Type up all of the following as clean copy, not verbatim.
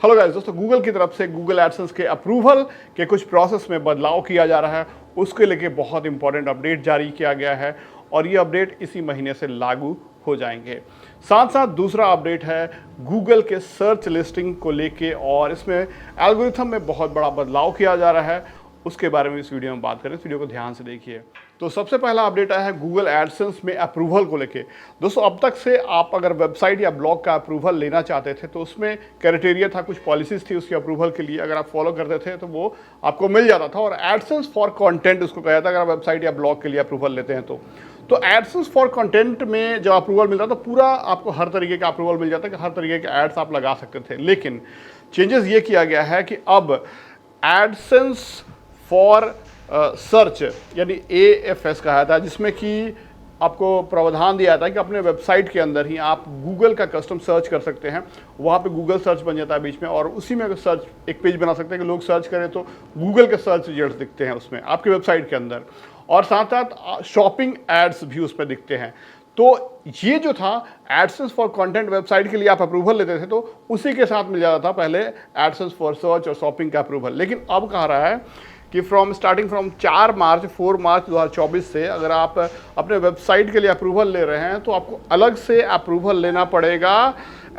Hello guys दोस्तों, Google की तरफ से गूगल एडसेंस के अप्रूवल के कुछ प्रोसेस में बदलाव किया जा रहा है। उसके लेके बहुत इंपॉर्टेंट अपडेट जारी किया गया है और ये अपडेट इसी महीने से लागू हो जाएंगे। साथ साथ दूसरा अपडेट है गूगल के सर्च लिस्टिंग को लेके और इसमें एल्गोरिथम में बहुत बड़ा बदलाव किया जा रहा है। उसके बारे में इस वीडियो में बात करें, इस वीडियो को ध्यान से देखिए। तो सबसे पहला अपडेट आया है गूगल एडसेंस में अप्रूवल को लेके। दोस्तों, अब तक से आप अगर वेबसाइट या ब्लॉग का अप्रूवल लेना चाहते थे तो उसमें क्राइटेरिया था, कुछ पॉलिसीज थी उसके अप्रूवल के लिए। अगर आप फॉलो करते थे तो वो आपको मिल जाता था और एडसेंस फॉर कंटेंट उसको कहा जाता है, अगर आप वेबसाइट या ब्लॉग के लिए अप्रूवल लेते हैं तो एडसेंस फॉर कंटेंट में जब अप्रूवल मिलता तो पूरा आपको हर तरीके का अप्रूवल मिल जाता है कि हर तरीके के एड्स आप लगा सकते थे। लेकिन चेंजेस ये किया गया है कि अब एडसेंस फॉर सर्च यानी AFS कहा जाता है, जिसमें कि आपको प्रावधान दिया जाता है कि अपने वेबसाइट के अंदर ही आप गूगल का कस्टम सर्च कर सकते हैं। वहाँ पे गूगल सर्च बन जाता है बीच में और उसी में अगर सर्च एक पेज बना सकते हैं कि लोग सर्च करें तो गूगल के सर्च रिजल्ट दिखते हैं उसमें आपके वेबसाइट के अंदर, और साथ साथ शॉपिंग एड्स भी उसमें दिखते हैं। तो ये जो था एडसेंस फॉर कंटेंट, वेबसाइट के लिए आप अप्रूवल लेते थे तो उसी के साथ मिल जाता था पहले एडसेंस फॉर सर्च और शॉपिंग का अप्रूवल। लेकिन अब कहा रहा है कि स्टार्टिंग फ्रॉम 4 मार्च 2024 से अगर आप अपने वेबसाइट के लिए अप्रूवल ले रहे हैं तो आपको अलग से अप्रूवल लेना पड़ेगा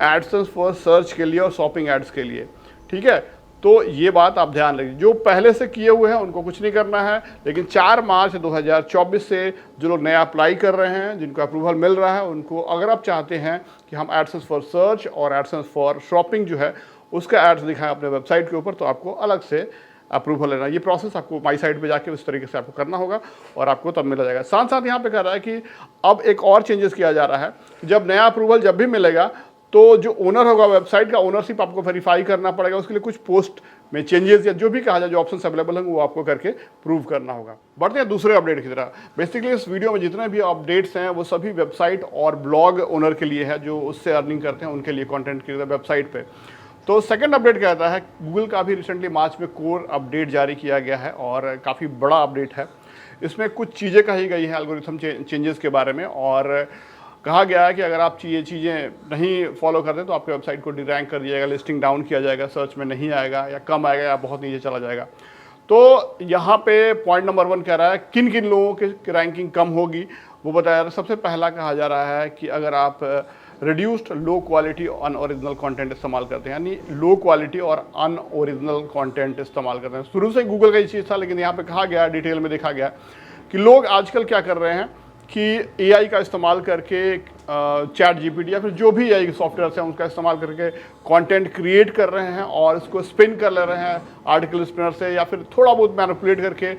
एडसेंस फॉर सर्च के लिए और शॉपिंग एड्स के लिए। ठीक है, तो ये बात आप ध्यान रखिए। जो पहले से किए हुए हैं उनको कुछ नहीं करना है, लेकिन 4 मार्च 2024 से जो लोग नया अप्लाई कर रहे हैं, जिनको अप्रूवल मिल रहा है, उनको अगर आप चाहते हैं कि हम एडसेंस फॉर सर्च और एडसेंस फॉर शॉपिंग जो है उसका एड्स दिखाएं अपने वेबसाइट के ऊपर, तो आपको अलग से अप्रूवल लेना। ये प्रोसेस आपको माई साइट पे जाके उस तरीके से आपको करना होगा और आपको तब मिला जाएगा। साथ साथ यहाँ पे कह रहा है कि अब एक और चेंजेस किया जा रहा है। जब नया अप्रूवल जब भी मिलेगा तो जो ओनर होगा वेबसाइट का, ओनरशिप आपको वेरीफाई करना पड़ेगा। उसके लिए कुछ पोस्ट में चेंजेस या जो भी कहा जाए, जो ऑप्शन अवेलेबल होंगे वो आपको करके प्रूव करना होगा। बढ़ते हैं दूसरे अपडेट की तरह। बेसिकली इस वीडियो में जितने भी अपडेट्स हैं वो सभी वेबसाइट और ब्लॉग ओनर के लिए है, जो उससे अर्निंग करते हैं उनके लिए कंटेंट क्रिएटर वेबसाइट पे। तो सेकंड अपडेट क्या आता है, गूगल का भी रिसेंटली मार्च में कोर अपडेट जारी किया गया है और काफ़ी बड़ा अपडेट है। इसमें कुछ चीज़ें कही गई हैं एल्गोरिथम चेंजेस के बारे में, और कहा गया है कि अगर आप ये चीज़ें नहीं फॉलो करते तो आपके वेबसाइट को डिरैंक कर दिया जाएगा, लिस्टिंग डाउन किया जाएगा, सर्च में नहीं आएगा या कम आएगा या बहुत नीचे चला जाएगा। तो यहाँ पे पॉइंट नंबर 1 कह रहा है किन किन लोगों की रैंकिंग कम होगी वो बताया जा रहा है। सबसे पहला कहा जा रहा है कि अगर आप reduced low quality unoriginal content इस्तेमाल करते हैं, यानी लो क्वालिटी और अनओरिजिनल कंटेंट इस्तेमाल करते हैं। शुरू से गूगल का ये चीज़ था, लेकिन यहाँ पे कहा गया, डिटेल में देखा गया कि लोग आजकल क्या कर रहे हैं कि AI का इस्तेमाल करके चैट GPT या फिर जो भी AI सॉफ्टवेयर हैं उसका इस्तेमाल करके कंटेंट क्रिएट कर रहे हैं और इसको स्पिन कर ले रहे हैं आर्टिकल स्पिनर से, या फिर थोड़ा बहुत मैनिपुलेट करके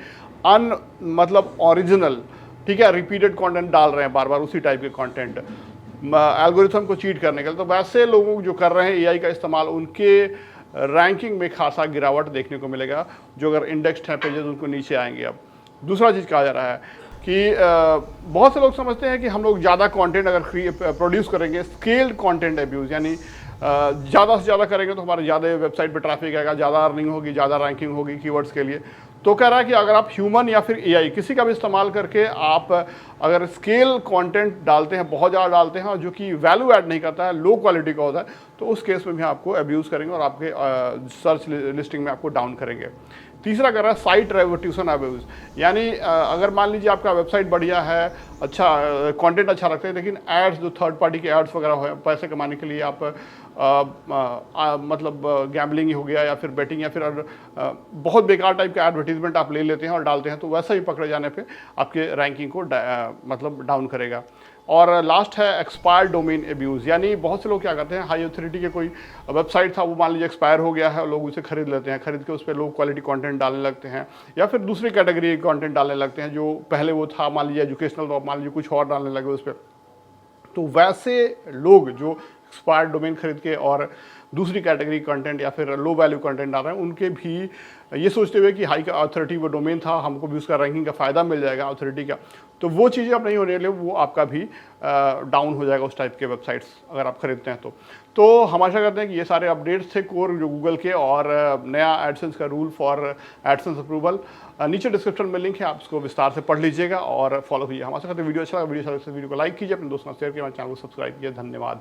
मतलब ओरिजिनल, ठीक है, रिपीटेड कंटेंट डाल रहे हैं बार बार उसी टाइप के कंटेंट एल्गोरिथम को चीट करने के लिए। तो वैसे लोग जो कर रहे हैं AI का इस्तेमाल, उनके रैंकिंग में खासा गिरावट देखने को मिलेगा। जो अगर इंडेक्स्ड है पेजेस उनको नीचे आएंगे। अब दूसरा चीज़ कहा जा रहा है कि बहुत से लोग समझते हैं कि हम लोग ज़्यादा कंटेंट अगर प्रोड्यूस करेंगे, स्केल्ड कंटेंट एब्यूज़, यानी ज़्यादा से ज़्यादा करेंगे तो हमारे ज़्यादा वेबसाइट पे ट्रैफिक आएगा, ज़्यादा अर्निंग होगी, ज़्यादा रैंकिंग होगी कीवर्ड्स के लिए। तो कह रहा है कि अगर आप ह्यूमन या फिर AI किसी का भी इस्तेमाल करके आप अगर स्केल कंटेंट डालते हैं, बहुत ज़्यादा डालते हैं और जो कि वैल्यू ऐड नहीं करता है, लो क्वालिटी का होता है, तो उस केस में भी आपको अब्यूज़ करेंगे और आपके सर्च लिस्टिंग में आपको डाउन करेंगे। तीसरा कर रहा है साइट रेपुटेशन अब्यूज़, यानी अगर मान लीजिए आपका वेबसाइट बढ़िया है, अच्छा कंटेंट अच्छा रखते हैं, लेकिन एड्स जो थर्ड पार्टी के एड्स वगैरह हो, पैसे कमाने के लिए आप मतलब गैम्बलिंग हो गया या फिर बेटिंग या फिर बहुत बेकार टाइप के एडवर्टीजमेंट आप ले लेते हैं और डालते हैं, तो वैसा ही पकड़े जाने पे आपके रैंकिंग को मतलब डाउन करेगा। और लास्ट है एक्सपायर्ड डोमेन एब्यूज़, यानी बहुत से लोग क्या करते हैं, हाई अथॉरिटी के कोई वेबसाइट था, वो मान लीजिए एक्सपायर हो गया है और लोग उसे खरीद लेते हैं, खरीद के उस पर लो क्वालिटी कंटेंट डालने लगते हैं या फिर दूसरी कैटेगरी कंटेंट डालने लगते हैं। जो पहले वो था मान लीजिए एजुकेशनल, तो मान लीजिए कुछ और डालने लगे उस पर। तो वैसे लोग जो एक्सपायर्ड डोमेन खरीद के और दूसरी कैटेगरी कंटेंट या फिर लो वैल्यू कंटेंट डाल रहे हैं, उनके भी ये सोचते हुए कि हाई का अथॉरिटी वो डोमेन था, हमको भी उसका रैंकिंग का फ़ायदा मिल जाएगा अथॉरिटी का, तो वो चीज़ें अब नहीं होने वाली, वो आपका भी डाउन हो जाएगा उस टाइप के वेबसाइट्स अगर आप खरीदते हैं तो हम आशा करते हैं कि ये सारे अपडेट्स थे कोर जो गूगल के, और नया एडसेंस का रूल फॉर एडसेंस अप्रूवल नीचे डिस्क्रिप्शन में लिंक है, आप इसको विस्तार से पढ़ लीजिएगा और फॉलो कीजिए। हम आशा करते हैं वीडियो अच्छा लगा, वीडियो को लाइक कीजिए, अपने दोस्तों को शेयर कीजिए, हमारे चैनल को सब्सक्राइब कीजिए। धन्यवाद।